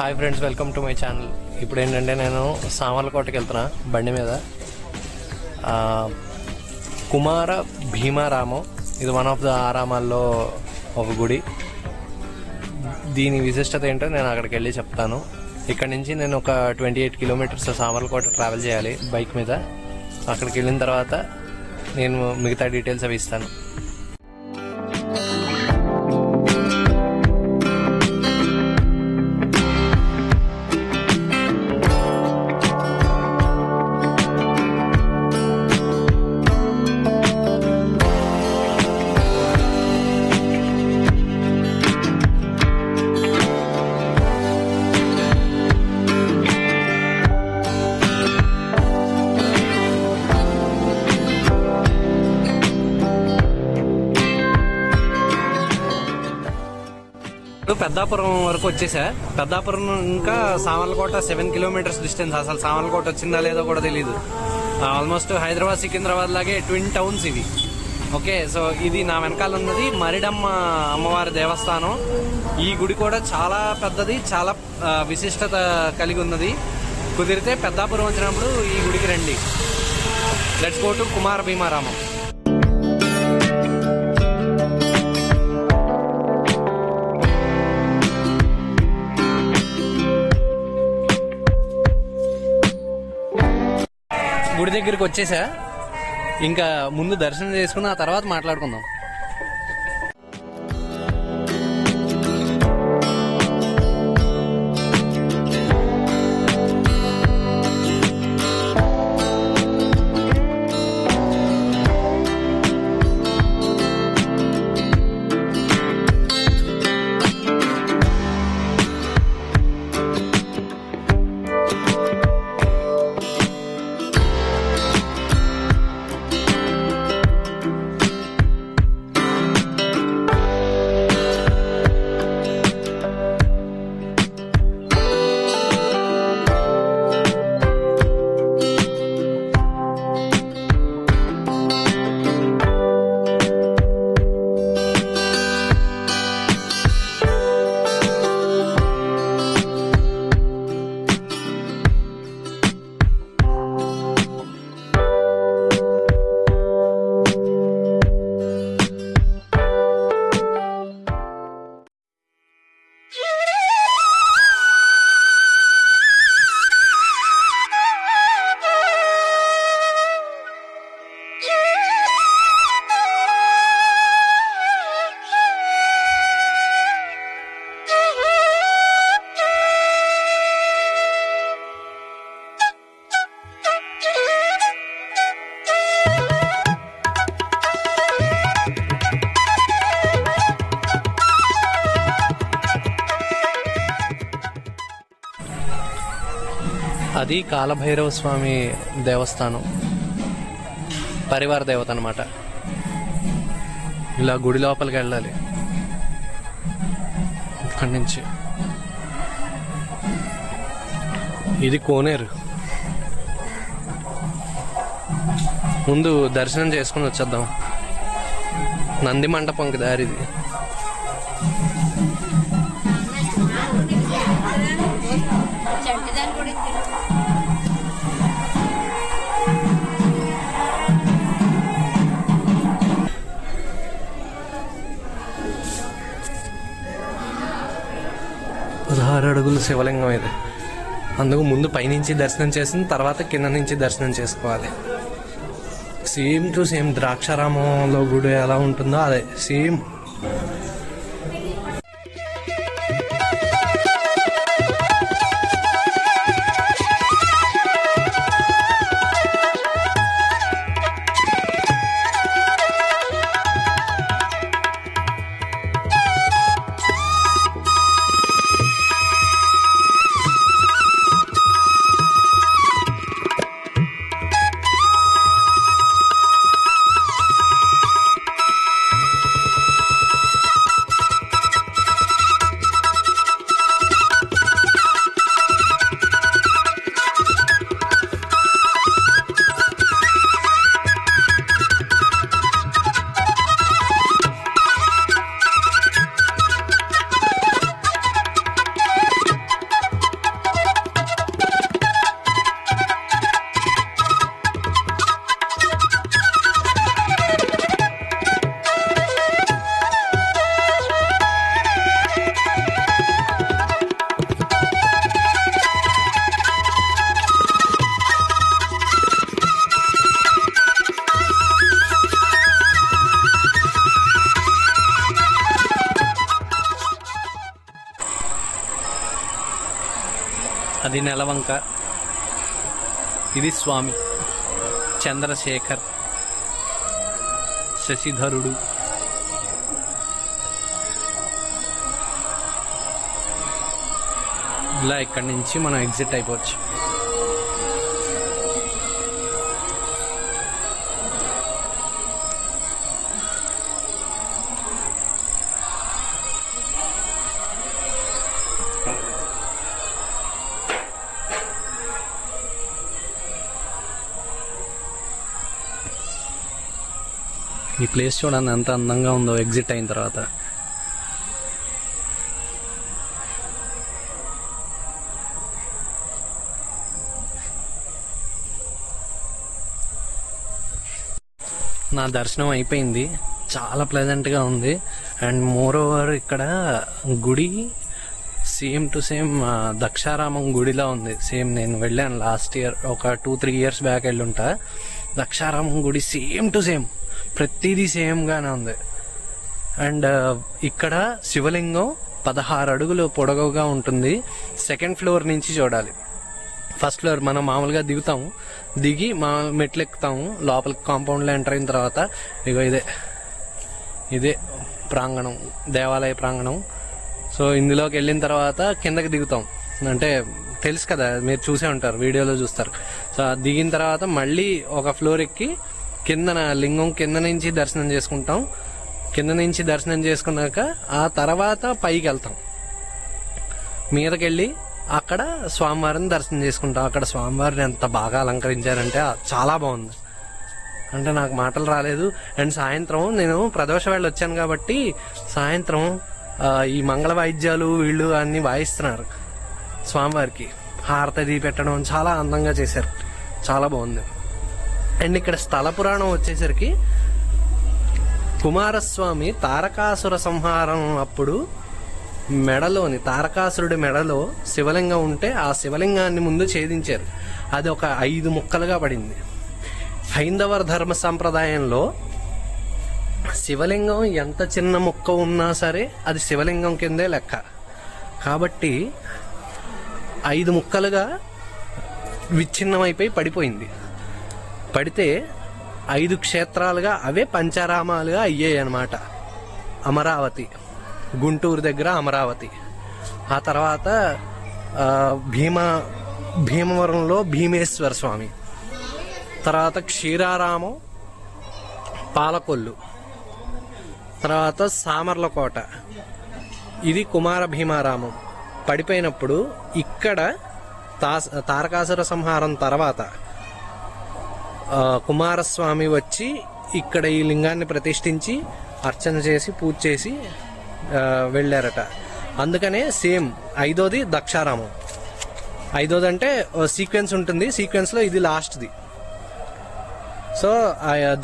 Hi friends, welcome to my channel. ఇప్పుడు ఏంటంటే నేను సామర్లకోటకి వెళ్తున్నా బండి మీద. కుమార భీమారామం, ఇది వన్ ఆఫ్ ద ఆరామాల్లో ఒక గుడి. దీని విశిష్టత ఏంటో నేను అక్కడికి వెళ్ళి చెప్తాను. ఇక్కడ నుంచి నేను ఒక 28 కిలోమీటర్స్ సామర్లకోట ట్రావెల్ చేయాలి బైక్ మీద. అక్కడికి వెళ్ళిన తర్వాత నేను మిగతా డీటెయిల్స్ అవి ఇస్తాను. పెద్దాపురం వరకు వచ్చేసా. పెద్దాపురం ఇంకా సామర్లకోట 7 కిలోమీటర్స్ డిస్టెన్స్. అసలు సామర్లకోట వచ్చిందా లేదో కూడా తెలీదు. ఆల్మోస్ట్ హైదరాబాద్ సికింద్రాబాద్ లాగే ట్విన్ టౌన్స్ ఇవి. ఓకే, సో ఇది నా వెనకాల ఉన్నది మరిడమ్మ అమ్మవారి దేవస్థానం. ఈ గుడి కూడా చాలా పెద్దది, చాలా విశిష్టత కలిగి ఉన్నది. కుదిరితే పెద్దాపురం వచ్చినప్పుడు ఈ గుడికి రండి. లెట్స్ గో టు కుమార భీమారామం. గుడి దగ్గరికి వచ్చేసా. ఇంకా ముందు దర్శనం చేసుకుని ఆ తర్వాత మాట్లాడుకుందాం. అది కాలభైరవ స్వామి దేవస్థానం, పరివార దేవత అన్నమాట. ఇలా గుడి లోపలికి వెళ్ళాలి. ఇక్కడి నుంచి ఇది కోనేరు. ముందు దర్శనం చేసుకుని వచ్చేద్దాం. నంది మండపంకి దారిది. పదహారు అడుగుల శివలింగం ఇది. అందుకు ముందు పైనుంచి దర్శనం చేసిన తర్వాత కింద నుంచి దర్శనం చేసుకోవాలి. సేమ్ టు సేమ్ ద్రాక్షారామంలో గుడి ఎలా ఉంటుందో అదే సేమ్. అది నెలవంక, ఇది స్వామి చంద్రశేఖర్, శశిధరుడు. ఇలా ఇక్కడి నుంచి మనం ఎగ్జిట్ అయిపోవచ్చు. ఈ ప్లేస్ చూడండి ఎంత అందంగా ఉందో ఎగ్జిట్ అయిన తర్వాత. నా దర్శనం అయిపోయింది, చాలా ప్లెజెంట్గా ఉంది. అండ్ మోర్ ఓవర్ ఇక్కడ గుడి సేమ్ టు సేమ్ దక్షారామం గుడిలా ఉంది. సేమ్ నేను వెళ్ళాను లాస్ట్ ఇయర్, ఒక 2-3 years బ్యాక్ వెళ్ళుంటా. దక్షారామం గుడి సేమ్ టు సేమ్, ప్రతిదీ సేమ్గానే ఉంది. అండ్ ఇక్కడ శివలింగం 16 అడుగులు పొడవుగా ఉంటుంది. 2nd floor నుంచి చూడాలి. ఫస్ట్ ఫ్లోర్ మనం మామూలుగా దిగుతాము, దిగి మెట్లు ఎక్కుతాము లోపలికి. కాంపౌండ్లో ఎంటర్ అయిన తర్వాత ఇగో ఇదే ప్రాంగణం, దేవాలయ ప్రాంగణం. సో ఇందులోకి వెళ్ళిన తర్వాత కిందకి దిగుతాం. అంటే తెలుసు కదా, మీరు చూసే ఉంటారు, వీడియోలో చూస్తారు. సో దిగిన తర్వాత మళ్ళీ ఒక ఫ్లోర్ ఎక్కి కిందన లింగం కింద నుంచి దర్శనం చేసుకుంటాం. కింద నుంచి దర్శనం చేసుకున్నాక ఆ తర్వాత పైకి వెళ్తాం. మీదకెళ్ళి అక్కడ స్వామివారిని దర్శనం చేసుకుంటాం. అక్కడ స్వామివారిని ఎంత బాగా అలంకరించారంటే చాలా బాగుంది. అంటే నాకు మాటలు రాలేదు. అండ్ సాయంత్రం నేను ప్రదోష వేళ వచ్చాను కాబట్టి సాయంత్రం ఈ మంగళ వాయిద్యాలు వీళ్ళు అన్ని వాయిస్తున్నారు. స్వామివారికి హారతి పెట్టడం చాలా అందంగా చేశారు, చాలా బాగుంది. అండ్ ఇక్కడ స్థల పురాణం వచ్చేసరికి కుమారస్వామి తారకాసుర సంహారం అప్పుడు మెడలోని తారకాసురుడి మెడలో శివలింగం ఉంటే ఆ శివలింగాన్ని ముందు ఛేదించారు. అది ఒక 5 ముక్కలుగా పడింది. హైందవ ధర్మ సంప్రదాయంలో శివలింగం ఎంత చిన్న ముక్క ఉన్నా సరే అది శివలింగం కిందే లెక్క. కాబట్టి 5 ముక్కలుగా విచ్ఛిన్నమైపోయి పడిపోయింది. పడితే 5 క్షేత్రాలుగా అవే పంచారామాలుగా అయ్యాయి అన్నమాట. అమరావతి, గుంటూరు దగ్గర అమరావతి, ఆ తర్వాత భీమవరంలో భీమేశ్వర స్వామి, తర్వాత క్షీరారామం, పాలకొల్లు, తర్వాత సామర్లకోట. ఇది కుమార భీమారామం. పడిపోయినప్పుడు ఇక్కడ తారకాసుర సంహారం తర్వాత కుమారస్వామి వచ్చి ఇక్కడ ఈ లింగాన్ని ప్రతిష్ఠించి అర్చన చేసి పూజ చేసి వెళ్ళారట. అందుకనే సేమ్ 5వది దక్షారామం. 5వది అంటే సీక్వెన్స్ ఉంటుంది, సీక్వెన్స్లో ఇది లాస్ట్ది. సో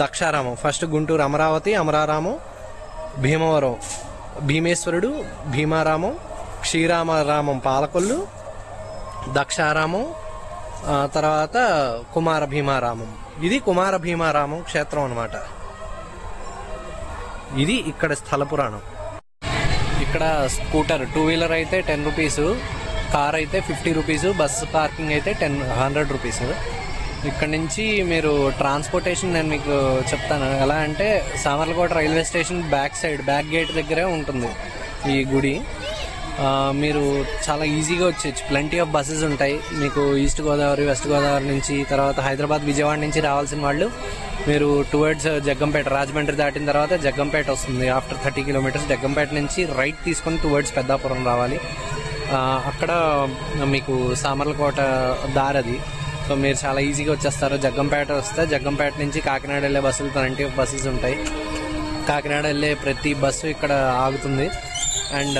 దక్షారామం ఫస్ట్ గుంటూరు అమరావతి, అమరారామం, భీమవరం భీమేశ్వరుడు, భీమారామం, క్షీరామరామం పాలకొల్లు, దక్షారామం, తర్వాత కుమార భీమారామం. ఇది కుమార భీమారామం క్షేత్రం అన్నమాట. ఇది ఇక్కడ స్థల పురాణం. ఇక్కడ స్కూటర్ 2-wheeler అయితే 10 రూపీస్, కార్ అయితే 50 రూపీస్, బస్సు పార్కింగ్ అయితే 100 రూపీస్. ఇక్కడ నుంచి మీరు ట్రాన్స్పోర్టేషన్ నేను మీకు చెప్తాను ఎలా అంటే, Samarlakota railway station back side back gate దగ్గరే ఉంటుంది ఈ గుడి. మీరు చాలా ఈజీగా వచ్చేయచ్చు. ప్lenty ఆఫ్ బస్సెస్ ఉంటాయి మీకు. ఈస్ట్ గోదావరి, వెస్ట్ గోదావరి నుంచి, తర్వాత హైదరాబాద్, విజయవాడ నుంచి రావాల్సిన వాళ్ళు మీరు టువర్డ్స్ జగ్గంపేట, రాజమండ్రి దాటిన తర్వాత జగ్గంపేట వస్తుంది. ఆఫ్టర్ 30 kilometers జగ్గంపేట నుంచి రైట్ తీసుకొని టువర్డ్స్ పెద్దాపురం రావాలి. అక్కడ మీకు సామర్లకోట దారది. సో మీరు చాలా ఈజీగా వచ్చేస్తారు. జగ్గంపేట వస్తే జగ్గంపేట నుంచి కాకినాడ వెళ్ళే బస్సులు 20 బస్సెస్ ఉంటాయి. కాకినాడ వెళ్ళే ప్రతి బస్సు ఇక్కడ ఆగుతుంది. And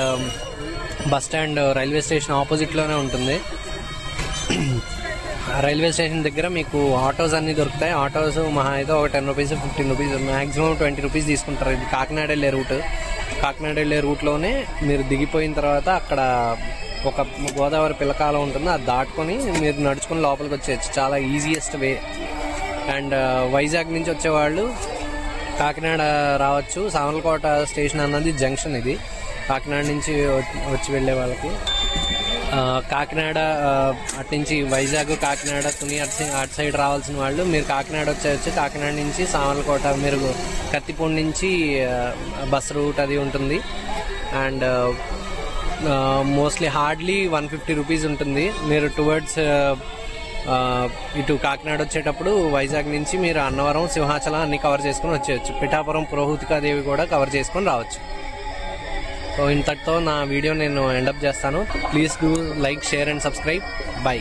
bus stand railway station ఆపోజిట్లోనే ఉంటుంది. రైల్వే స్టేషన్ దగ్గర మీకు ఆటోస్ అన్నీ దొరుకుతాయి. ఆటోస్ మహా అయితే ఒక 10 రూపీస్, 15 రూపీస్, మ్యాక్సిమం 20 రూపీస్ తీసుకుంటారు. ఇది కాకినాడ వెళ్ళే రూట్. కాకినాడ వెళ్ళే రూట్లోనే మీరు దిగిపోయిన తర్వాత అక్కడ ఒక గోదావరి పిల్లకాల ఉంటుంది, అది దాటుకొని మీరు నడుచుకొని లోపలికి వచ్చేయచ్చు. చాలా ఈజియెస్ట్ వే. అండ్ వైజాగ్ నుంచి వచ్చేవాళ్ళు కాకినాడ రావచ్చు. సామర్లకోట స్టేషన్ అన్నది జంక్షన్. ఇది కాకినాడ నుంచి వచ్చి వెళ్ళే వాళ్ళకి. కాకినాడ అటు నుంచి వైజాగ్, కాకినాడ, తుని అటు సైడ్ రావాల్సిన వాళ్ళు మీరు కాకినాడ వచ్చేయచ్చు. కాకినాడ నుంచి సామర్లకోట, మీరు కత్తిపూడి నుంచి బస్ రూట్ అది ఉంటుంది. అండ్ మోస్ట్లీ హార్డ్లీ 150 రూపీస్ ఉంటుంది. మీరు టువర్డ్స్ ఇటు కాకినాడ వచ్చేటప్పుడు వైజాగ్ నుంచి మీరు అన్నవరం, సింహాచలం అన్ని కవర్ చేసుకుని వచ్చేయచ్చు. పిఠాపురం, పురోహితికాదేవి కూడా కవర్ చేసుకొని రావచ్చు. సో ఇంతటితో నా వీడియో నేను ఎండప్ చేస్తాను. Please do like, share and subscribe. By.